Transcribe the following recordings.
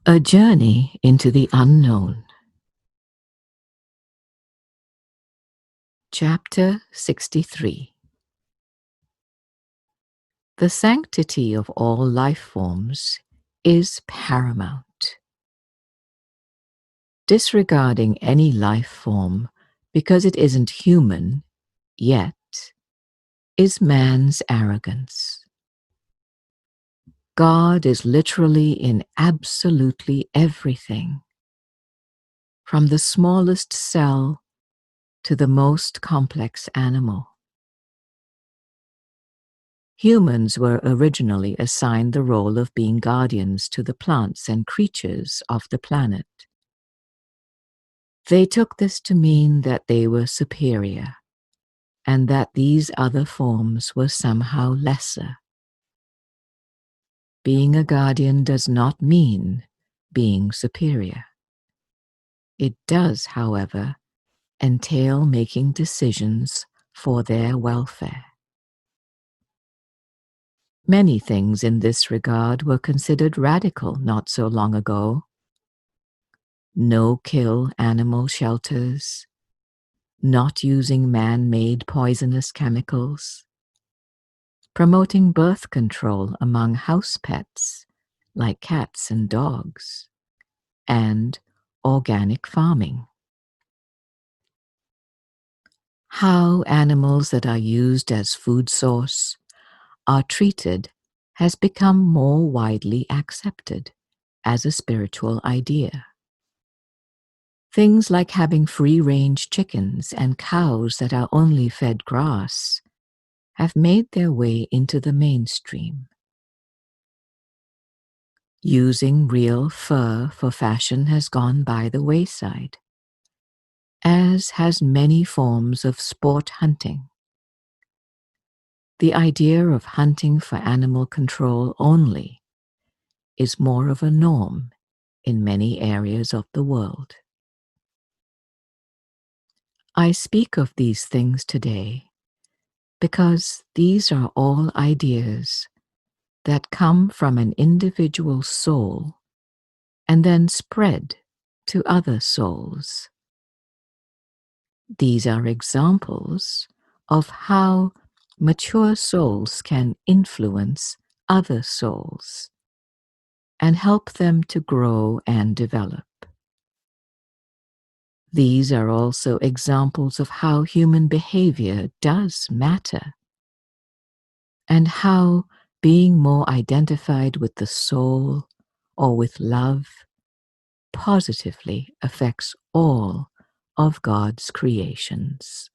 A Journey into the Unknown. Chapter 63. The sanctity of all life forms is paramount. Disregarding any life form because it isn't human yet is man's arrogance. God is literally in absolutely everything, from the smallest cell to the most complex animal. Humans were originally assigned the role of being guardians to the plants and creatures of the planet. They took this to mean that they were superior, and that these other forms were somehow lesser. Being a guardian does not mean being superior. It does, however, entail making decisions for their welfare. Many things in this regard were considered radical not so long ago. No-kill animal shelters, not using man-made poisonous chemicals, promoting birth control among house pets like cats and dogs, and organic farming. How animals that are used as food source are treated has become more widely accepted as a spiritual idea. Things like having free-range chickens and cows that are only fed grass have made their way into the mainstream. Using real fur for fashion has gone by the wayside, as has many forms of sport hunting. The idea of hunting for animal control only is more of a norm in many areas of the world. I speak of these things today because these are all ideas that come from an individual soul and then spread to other souls. These are examples of how mature souls can influence other souls and help them to grow and develop. These are also examples of how human behavior does matter, and how being more identified with the soul or with love positively affects all of God's creations.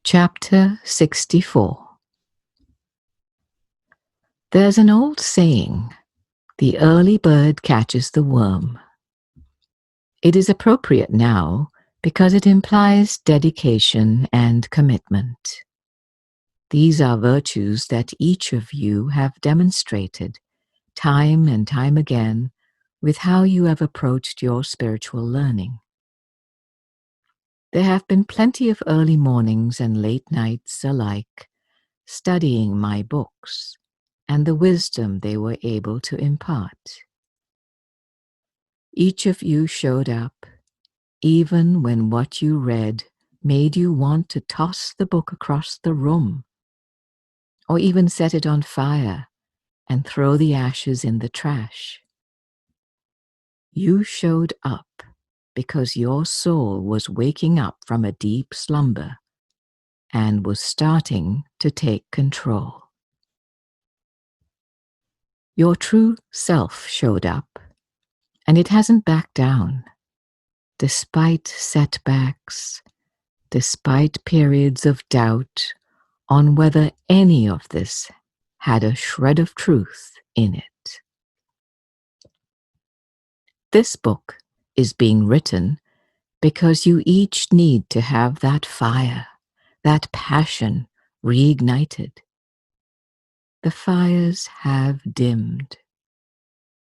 Chapter 64. There's an old saying, "The early bird catches the worm." It is appropriate now because it implies dedication and commitment. These are virtues that each of you have demonstrated time and time again with how you have approached your spiritual learning. There have been plenty of early mornings and late nights alike studying my books and the wisdom they were able to impart. Each of you showed up, even when what you read made you want to toss the book across the room, or even set it on fire and throw the ashes in the trash. You showed up because your soul was waking up from a deep slumber and was starting to take control. Your true self showed up, and it hasn't backed down, despite setbacks, despite periods of doubt on whether any of this had a shred of truth in it. This book is being written because you each need to have that fire, that passion reignited. The fires have dimmed.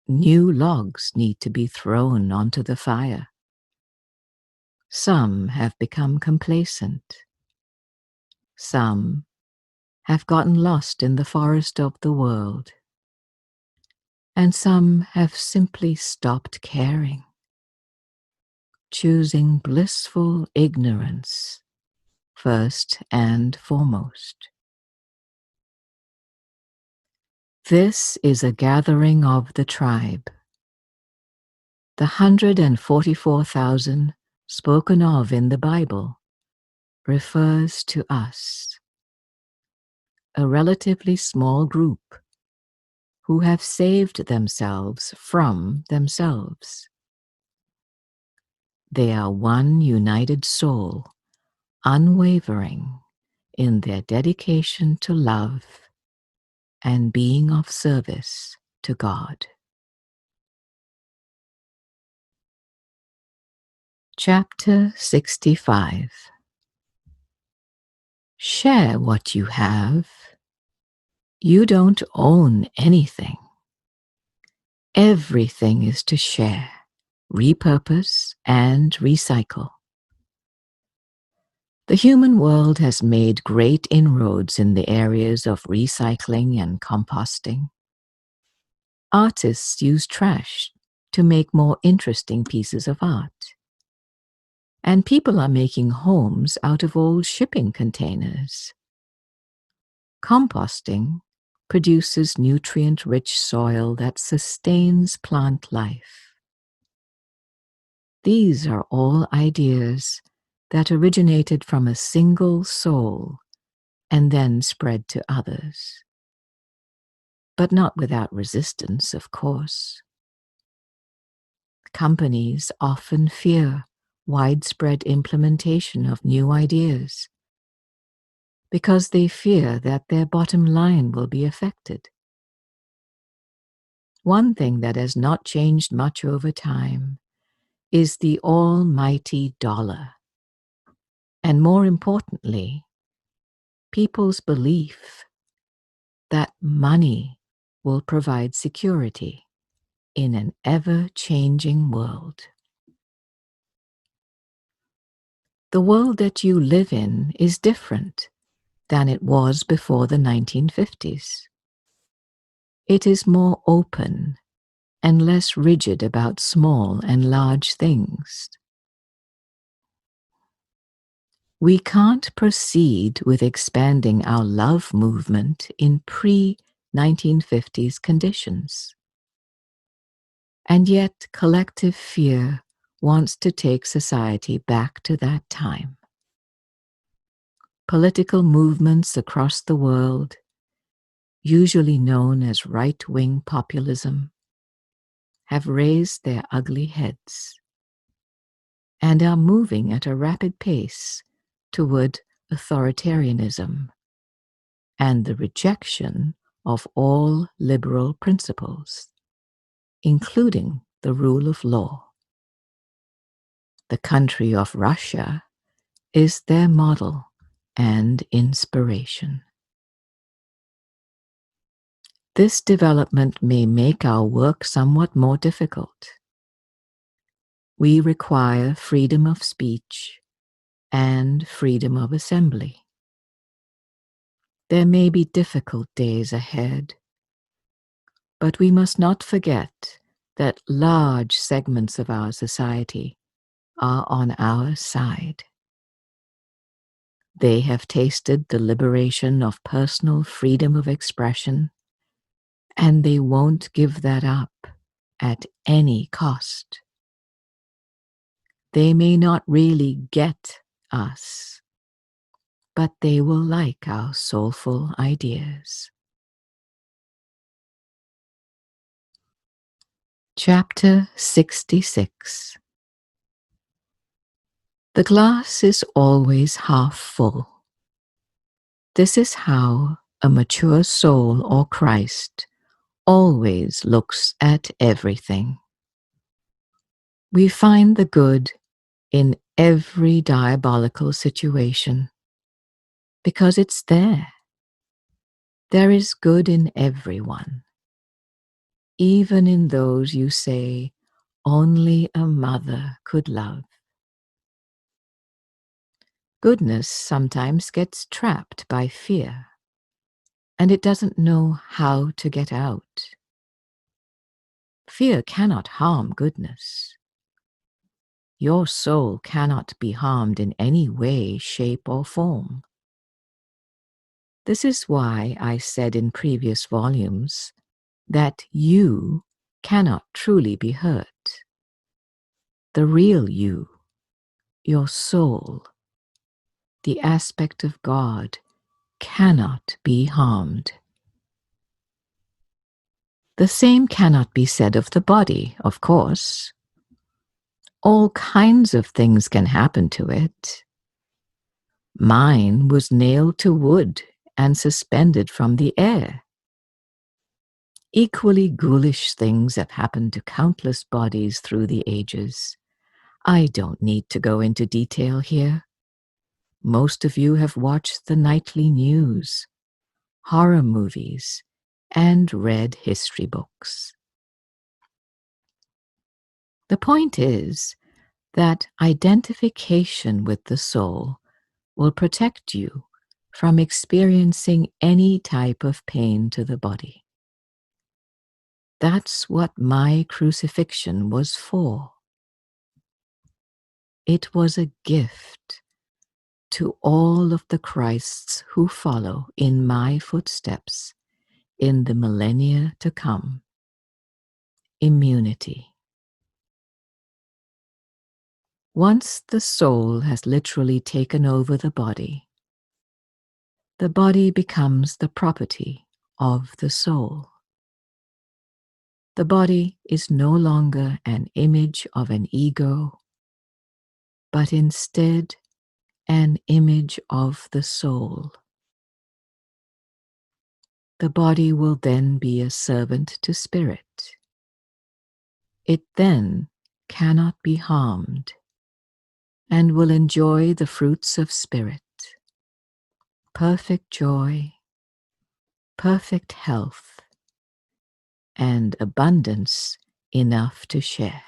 New logs need to be thrown onto the fire. Some have become complacent. Some have gotten lost in the forest of the world. and some have simply stopped caring, choosing blissful ignorance first and foremost. This is a gathering of the tribe, the 144,000 spoken of in the Bible refers to us, a relatively small group who have saved themselves from themselves. They are one united soul, unwavering in their dedication to love and being of service to God. Chapter 65. Share what you have. You don't own anything. Everything is to share, repurpose, and recycle. The human world has made great inroads in the areas of recycling and composting. Artists use trash to make more interesting pieces of art. And people are making homes out of old shipping containers. Composting produces nutrient-rich soil that sustains plant life. These are all ideas that originated from a single soul and then spread to others. But not without resistance, of course. Companies often fear widespread implementation of new ideas because they fear that their bottom line will be affected. One thing that has not changed much over time is the almighty dollar, and more importantly, people's belief that money will provide security in an ever-changing world. The world that you live in is different than it was before the 1950s. It is more open and less rigid about small and large things. We can't proceed with expanding our love movement in pre-1950s conditions. And yet collective fear wants to take society back to that time. Political movements across the world, usually known as right-wing populism, have raised their ugly heads and are moving at a rapid pace toward authoritarianism and the rejection of all liberal principles, including the rule of law. The country of Russia is their model and inspiration. This development may make our work somewhat more difficult. We require freedom of speech and freedom of assembly. There may be difficult days ahead, but we must not forget that large segments of our society are on our side. They have tasted the liberation of personal freedom of expression, and they won't give that up at any cost. They may not really get us, but they will like our soulful ideas. Chapter 66. The glass is always half full. This is how a mature soul or Christ always looks at everything. We find the good in every diabolical situation because it's there. There is good in everyone, even in those you say only a mother could love. Goodness sometimes gets trapped by fear, and it doesn't know how to get out. Fear cannot harm goodness. Your soul cannot be harmed in any way, shape, or form. This is why I said in previous volumes that you cannot truly be hurt. The real you, your soul, the aspect of God, cannot be harmed. The same cannot be said of the body, of course. All kinds of things can happen to it. Mine was nailed to wood and suspended from the air. Equally ghoulish things have happened to countless bodies through the ages. I don't need to go into detail here. Most of you have watched the nightly news, horror movies, and read history books. The point is that identification with the soul will protect you from experiencing any type of pain to the body. That's what my crucifixion was for. It was a gift to all of the Christs who follow in my footsteps in the millennia to come. Immunity. Once the soul has literally taken over the body becomes the property of the soul. The body is no longer an image of an ego, but instead an image of the soul. The body will then be a servant to spirit. It then cannot be harmed and will enjoy the fruits of spirit, perfect joy, perfect health, and abundance enough to share.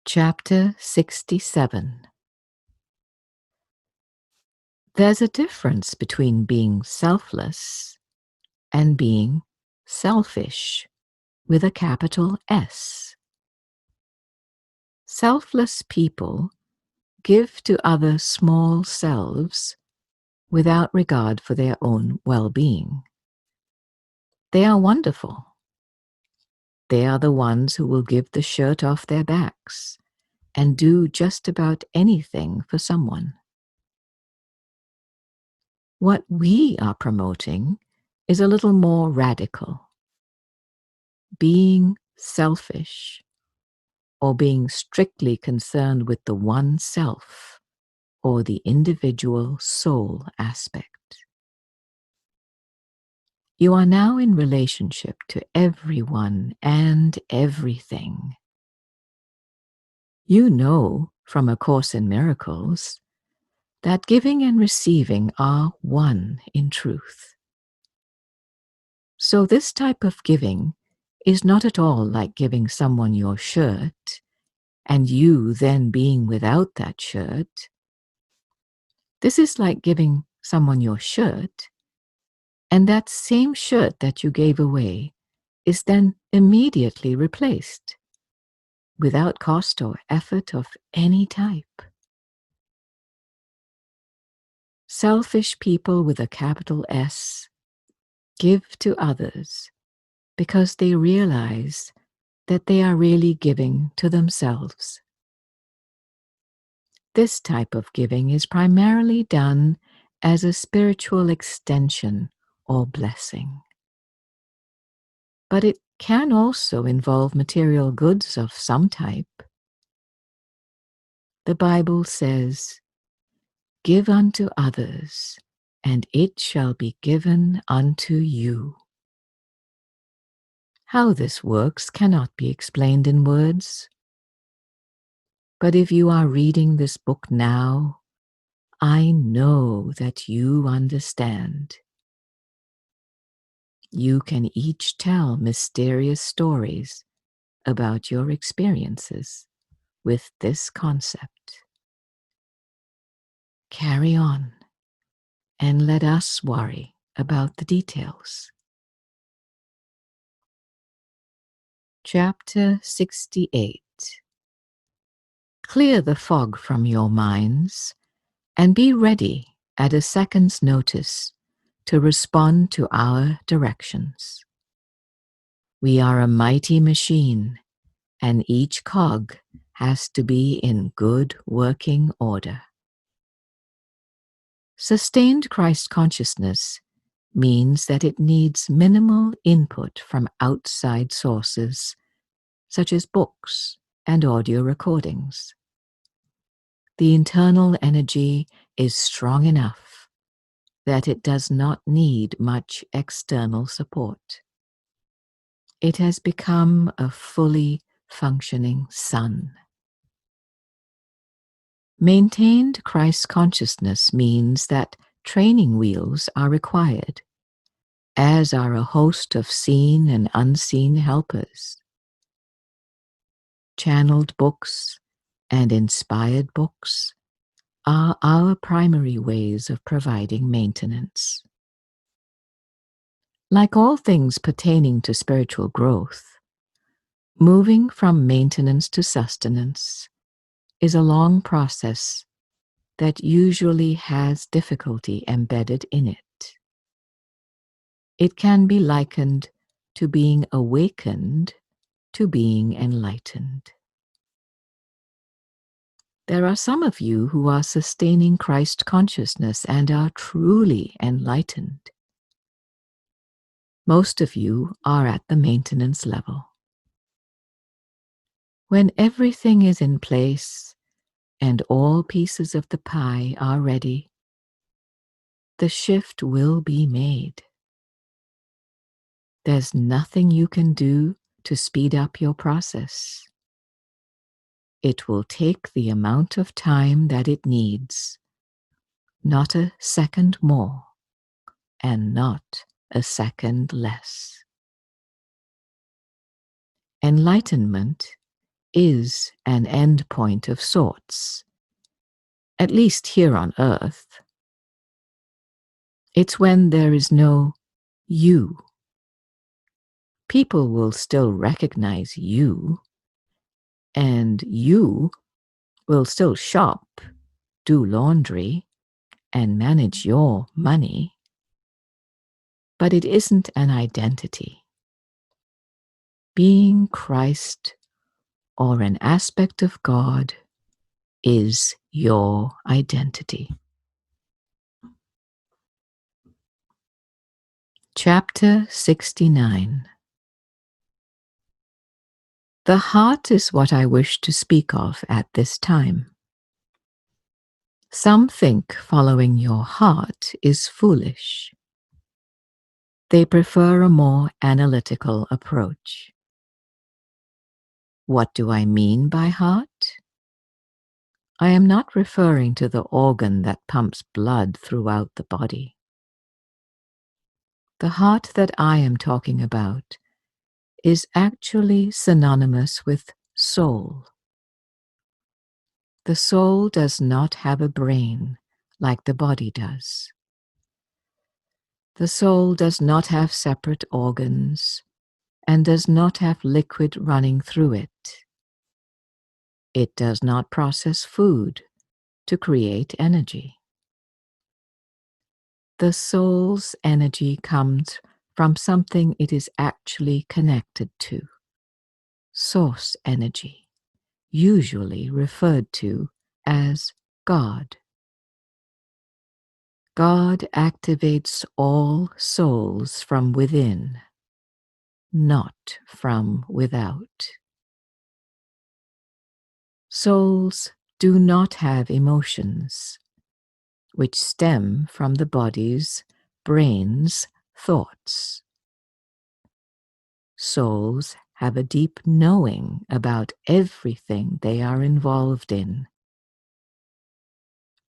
Chapter 67. There's a difference between being selfless and being selfish with a capital S. Selfless people give to other small selves without regard for their own well-being. They are wonderful. They are the ones who will give the shirt off their backs and do just about anything for someone. What we are promoting is a little more radical. Being selfish, or being strictly concerned with the one self, or the individual soul aspect. You are now in relationship to everyone and everything. You know from A Course in Miracles that giving and receiving are one in truth. So this type of giving is not at all like giving someone your shirt and you then being without that shirt. This is like giving someone your shirt, and that same shirt that you gave away is then immediately replaced without cost or effort of any type. Selfish people with a capital S give to others because they realize that they are really giving to themselves. This type of giving is primarily done as a spiritual extension or blessing. But it can also involve material goods of some type. The Bible says, "Give unto others, and it shall be given unto you." How this works cannot be explained in words. But if you are reading this book now, I know that you understand. You can each tell mysterious stories about your experiences with this concept. Carry on, and let us worry about the details. Chapter 68. Clear the fog from your minds and be ready at a second's notice to respond to our directions. We are a mighty machine, and each cog has to be in good working order. Sustained Christ consciousness means that it needs minimal input from outside sources, such as books and audio recordings. The internal energy is strong enough that it does not need much external support. It has become a fully functioning sun. Maintained Christ consciousness means that training wheels are required, as are a host of seen and unseen helpers. Channeled books and inspired books are our primary ways of providing maintenance. Like all things pertaining to spiritual growth, moving from maintenance to sustenance is a long process that usually has difficulty embedded in it. It can be likened to being awakened to being enlightened. There are some of you who are sustaining Christ consciousness and are truly enlightened. Most of you are at the maintenance level. When everything is in place and all pieces of the pie are ready, the shift will be made. There's nothing you can do to speed up your process. It will take the amount of time that it needs, not a second more, and not a second less. Enlightenment is an end point of sorts, at least here on earth. It's when there is no you. People will still recognize you, and you will still shop, do laundry, and manage your money. But it isn't an identity. Being Christ or an aspect of God is your identity. Chapter 69. The heart is what I wish to speak of at this time. Some think following your heart is foolish. They prefer a more analytical approach. What do I mean by heart? I am not referring to the organ that pumps blood throughout the body. The heart that I am talking about is actually synonymous with soul. The soul does not have a brain like the body does. The soul does not have separate organs and does not have liquid running through it. It does not process food to create energy. The soul's energy comes from something it is actually connected to. Source energy, usually referred to as God. God activates all souls from within, not from without. Souls do not have emotions, which stem from the body's, brain's thoughts. Souls have a deep knowing about everything they are involved in.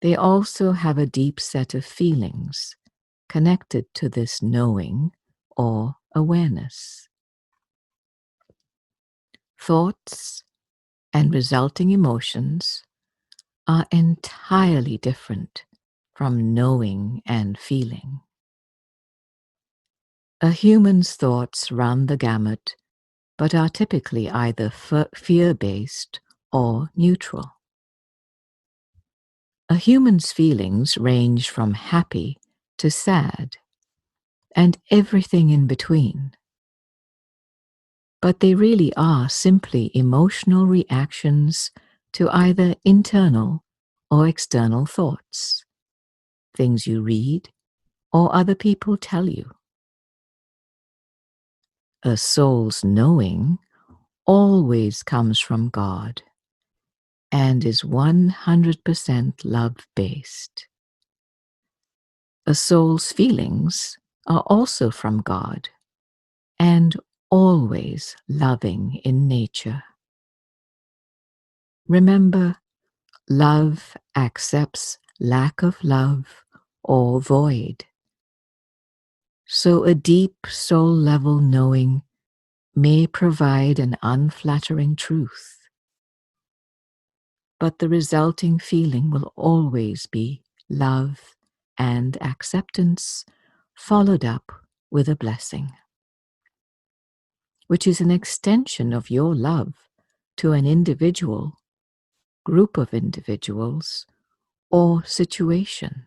They also have a deep set of feelings connected to this knowing or awareness. Thoughts and resulting emotions are entirely different from knowing and feeling. A human's thoughts run the gamut but are typically either fear-based or neutral. A human's feelings range from happy to sad, and everything in between. But they really are simply emotional reactions to either internal or external thoughts, things you read or other people tell you. A soul's knowing always comes from God and is 100% love-based. A soul's feelings are also from God and always loving in nature. Remember, love accepts lack of love or void. So a deep soul-level knowing may provide an unflattering truth, but the resulting feeling will always be love and acceptance, followed up with a blessing, which is an extension of your love to an individual, group of individuals, or situation,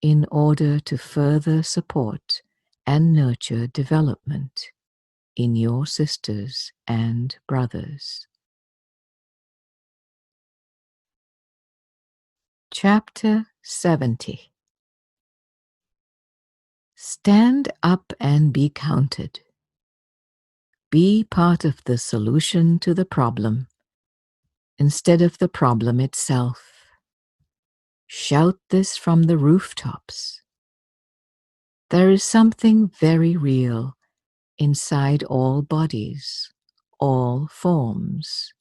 in order to further support and nurture development in your sisters and brothers. Chapter 70. Stand up and be counted. Be part of the solution to the problem instead of the problem itself. Shout this from the rooftops. There is something very real inside all bodies, all forms.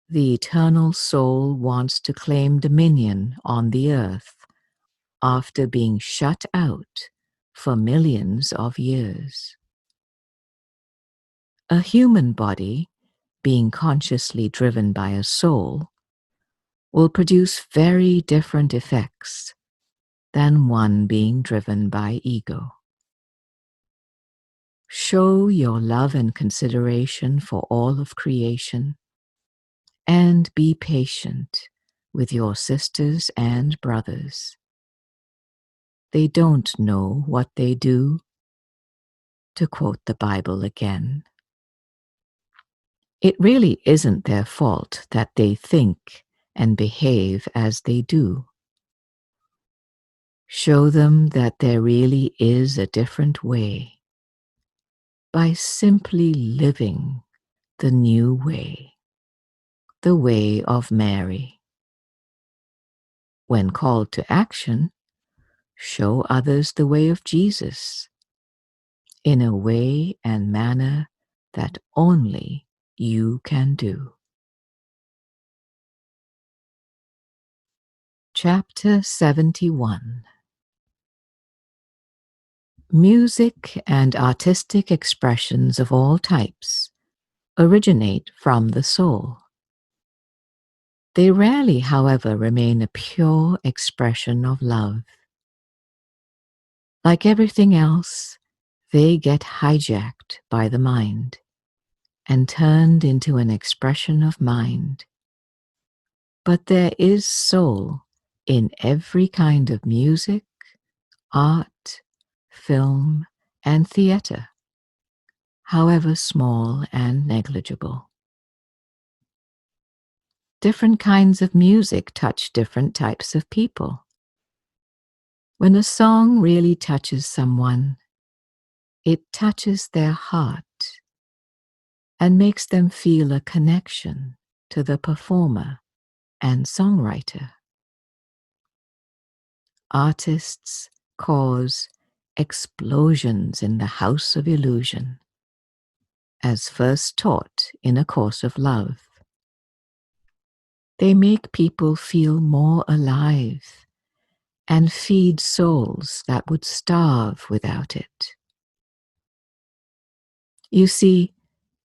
The eternal soul wants to claim dominion on the earth after being shut out for millions of years. A human body, being consciously driven by a soul, will produce very different effects than one being driven by ego. Show your love and consideration for all of creation, and be patient with your sisters and brothers. They don't know what they do, to quote the Bible again. It really isn't their fault that they think and behave as they do. Show them that there really is a different way by simply living the new way, the way of Mary. When called to action, show others the way of Jesus in a way and manner that only you can do. Chapter 71. Music and artistic expressions of all types originate from the soul. They rarely, however, remain a pure expression of love. Like everything else, they get hijacked by the mind and turned into an expression of mind. But there is soul in every kind of music, art, film, and theater, however small and negligible. Different kinds of music touch different types of people. When a song really touches someone, it touches their heart and makes them feel a connection to the performer and songwriter. Artists cause explosions in the house of illusion, as first taught in A Course of Love. They make people feel more alive and feed souls that would starve without it. You see,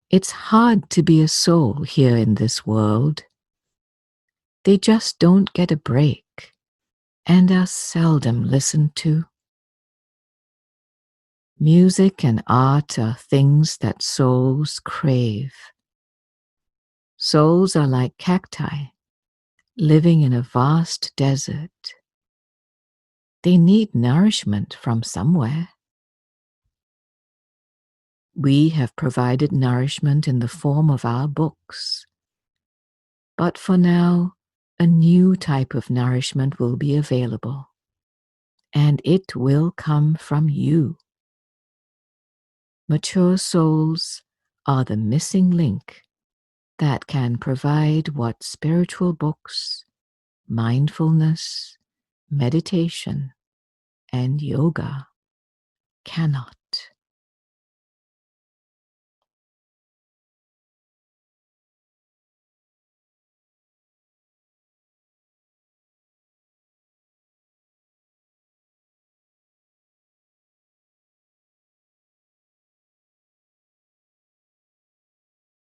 it's hard to be a soul here in this world. They just don't get a break and are seldom listened to. Music and art are things that souls crave. Souls are like cacti, living in a vast desert. They need nourishment from somewhere. We have provided nourishment in the form of our books. But for now, a new type of nourishment will be available, and it will come from you. Mature souls are the missing link that can provide what spiritual books, mindfulness, meditation, and yoga cannot.